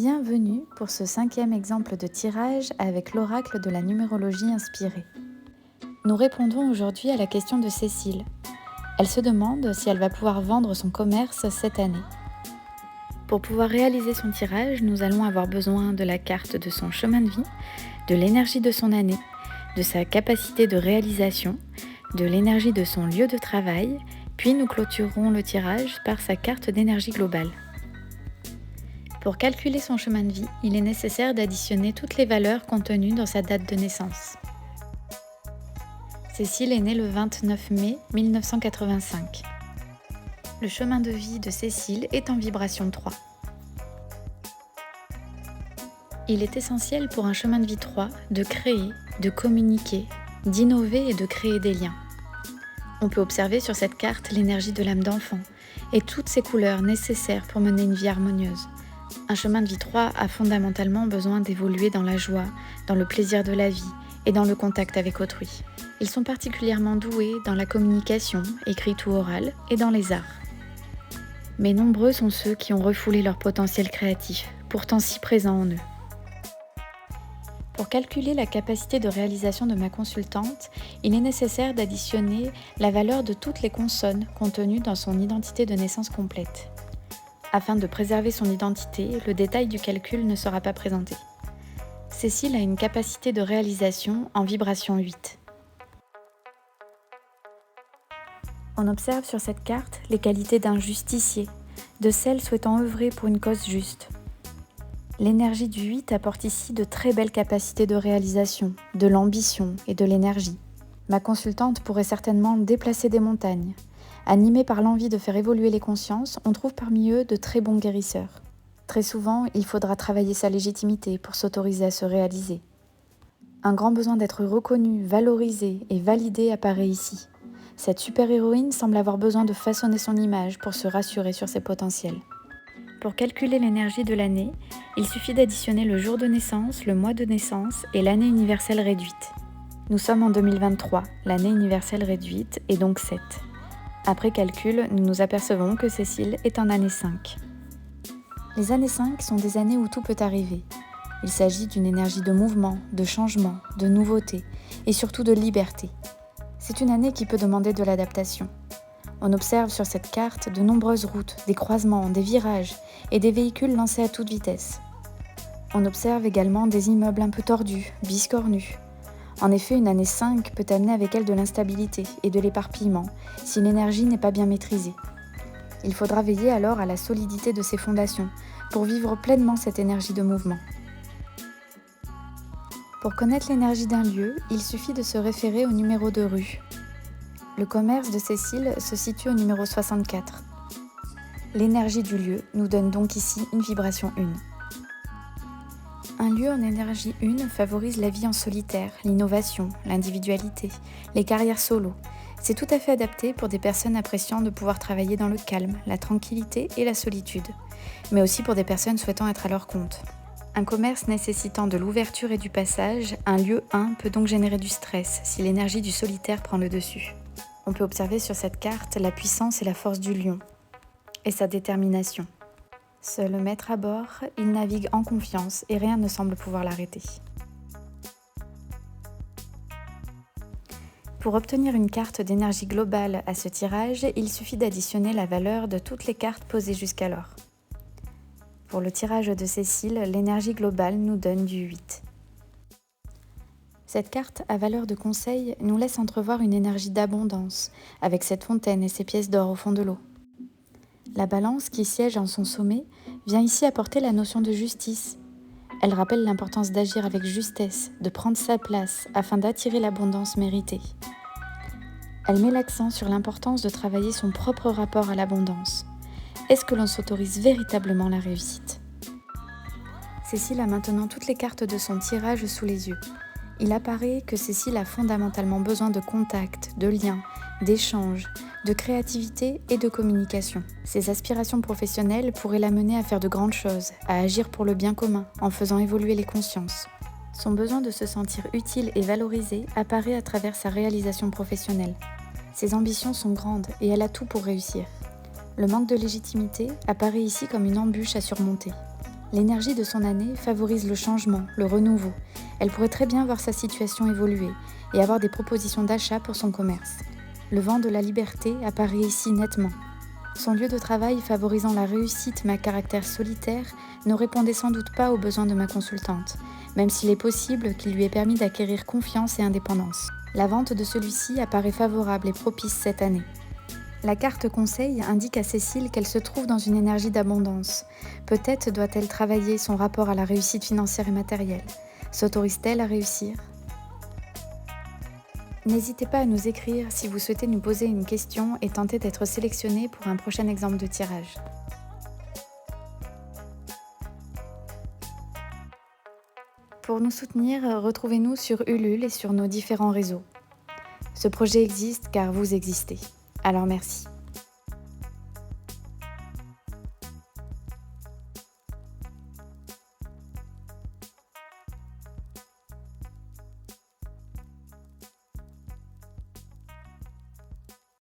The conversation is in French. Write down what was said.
Bienvenue pour ce 5e exemple de tirage avec l'oracle de la numérologie inspirée. Nous répondons aujourd'hui à la question de Cécile. Elle se demande si elle va pouvoir vendre son commerce cette année. Pour pouvoir réaliser son tirage, nous allons avoir besoin de la carte de son chemin de vie, de l'énergie de son année, de sa capacité de réalisation, de l'énergie de son lieu de travail, puis nous clôturerons le tirage par sa carte d'énergie globale. Pour calculer son chemin de vie, il est nécessaire d'additionner toutes les valeurs contenues dans sa date de naissance. Cécile est née le 29 mai 1985. Le chemin de vie de Cécile est en vibration 3. Il est essentiel pour un chemin de vie 3 de créer, de communiquer, d'innover et de créer des liens. On peut observer sur cette carte l'énergie de l'âme d'enfant et toutes ses couleurs nécessaires pour mener une vie harmonieuse. Un chemin de vie 3 a fondamentalement besoin d'évoluer dans la joie, dans le plaisir de la vie et dans le contact avec autrui. Ils sont particulièrement doués dans la communication, écrite ou orale, et dans les arts. Mais nombreux sont ceux qui ont refoulé leur potentiel créatif, pourtant si présent en eux. Pour calculer la capacité de réalisation de ma consultante, il est nécessaire d'additionner la valeur de toutes les consonnes contenues dans son identité de naissance complète. Afin de préserver son identité, le détail du calcul ne sera pas présenté. Cécile a une capacité de réalisation en vibration 8. On observe sur cette carte les qualités d'un justicier, de celle souhaitant œuvrer pour une cause juste. L'énergie du 8 apporte ici de très belles capacités de réalisation, de l'ambition et de l'énergie. Ma consultante pourrait certainement déplacer des montagnes. Animés par l'envie de faire évoluer les consciences, on trouve parmi eux de très bons guérisseurs. Très souvent, il faudra travailler sa légitimité pour s'autoriser à se réaliser. Un grand besoin d'être reconnue, valorisée et validée apparaît ici. Cette super-héroïne semble avoir besoin de façonner son image pour se rassurer sur ses potentiels. Pour calculer l'énergie de l'année, il suffit d'additionner le jour de naissance, le mois de naissance et l'année universelle réduite. Nous sommes en 2023, l'année universelle réduite est donc 7. Après calcul, nous nous apercevons que Cécile est en année 5. Les années 5 sont des années où tout peut arriver. Il s'agit d'une énergie de mouvement, de changement, de nouveauté et surtout de liberté. C'est une année qui peut demander de l'adaptation. On observe sur cette carte de nombreuses routes, des croisements, des virages et des véhicules lancés à toute vitesse. On observe également des immeubles un peu tordus, biscornus. En effet, une année 5 peut amener avec elle de l'instabilité et de l'éparpillement si l'énergie n'est pas bien maîtrisée. Il faudra veiller alors à la solidité de ses fondations pour vivre pleinement cette énergie de mouvement. Pour connaître l'énergie d'un lieu, il suffit de se référer au numéro de rue. Le commerce de Cécile se situe au numéro 64. L'énergie du lieu nous donne donc ici une vibration 1. Un lieu en énergie 1 favorise la vie en solitaire, l'innovation, l'individualité, les carrières solo. C'est tout à fait adapté pour des personnes appréciant de pouvoir travailler dans le calme, la tranquillité et la solitude, mais aussi pour des personnes souhaitant être à leur compte. Un commerce nécessitant de l'ouverture et du passage, un lieu 1 peut donc générer du stress si l'énergie du solitaire prend le dessus. On peut observer sur cette carte la puissance et la force du lion, et sa détermination. Seul maître à bord, il navigue en confiance et rien ne semble pouvoir l'arrêter. Pour obtenir une carte d'énergie globale à ce tirage, il suffit d'additionner la valeur de toutes les cartes posées jusqu'alors. Pour le tirage de Cécile, l'énergie globale nous donne du 8. Cette carte à valeur de conseil nous laisse entrevoir une énergie d'abondance, avec cette fontaine et ses pièces d'or au fond de l'eau. La balance qui siège en son sommet vient ici apporter la notion de justice. Elle rappelle l'importance d'agir avec justesse, de prendre sa place afin d'attirer l'abondance méritée. Elle met l'accent sur l'importance de travailler son propre rapport à l'abondance. Est-ce que l'on s'autorise véritablement la réussite ? Cécile a maintenant toutes les cartes de son tirage sous les yeux. Il apparaît que Cécile a fondamentalement besoin de contact, de liens, d'échanges, de créativité et de communication. Ses aspirations professionnelles pourraient l'amener à faire de grandes choses, à agir pour le bien commun, en faisant évoluer les consciences. Son besoin de se sentir utile et valorisé apparaît à travers sa réalisation professionnelle. Ses ambitions sont grandes et elle a tout pour réussir. Le manque de légitimité apparaît ici comme une embûche à surmonter. L'énergie de son année favorise le changement, le renouveau. Elle pourrait très bien voir sa situation évoluer et avoir des propositions d'achat pour son commerce. Le vent de la liberté apparaît ici nettement. Son lieu de travail favorisant la réussite mais à caractère solitaire ne répondait sans doute pas aux besoins de ma consultante, même s'il est possible qu'il lui ait permis d'acquérir confiance et indépendance. La vente de celui-ci apparaît favorable et propice cette année. La carte conseil indique à Cécile qu'elle se trouve dans une énergie d'abondance. Peut-être doit-elle travailler son rapport à la réussite financière et matérielle. S'autorise-t-elle à réussir ? N'hésitez pas à nous écrire si vous souhaitez nous poser une question et tenter d'être sélectionné pour un prochain exemple de tirage. Pour nous soutenir, retrouvez-nous sur Ulule et sur nos différents réseaux. Ce projet existe car vous existez. Alors merci.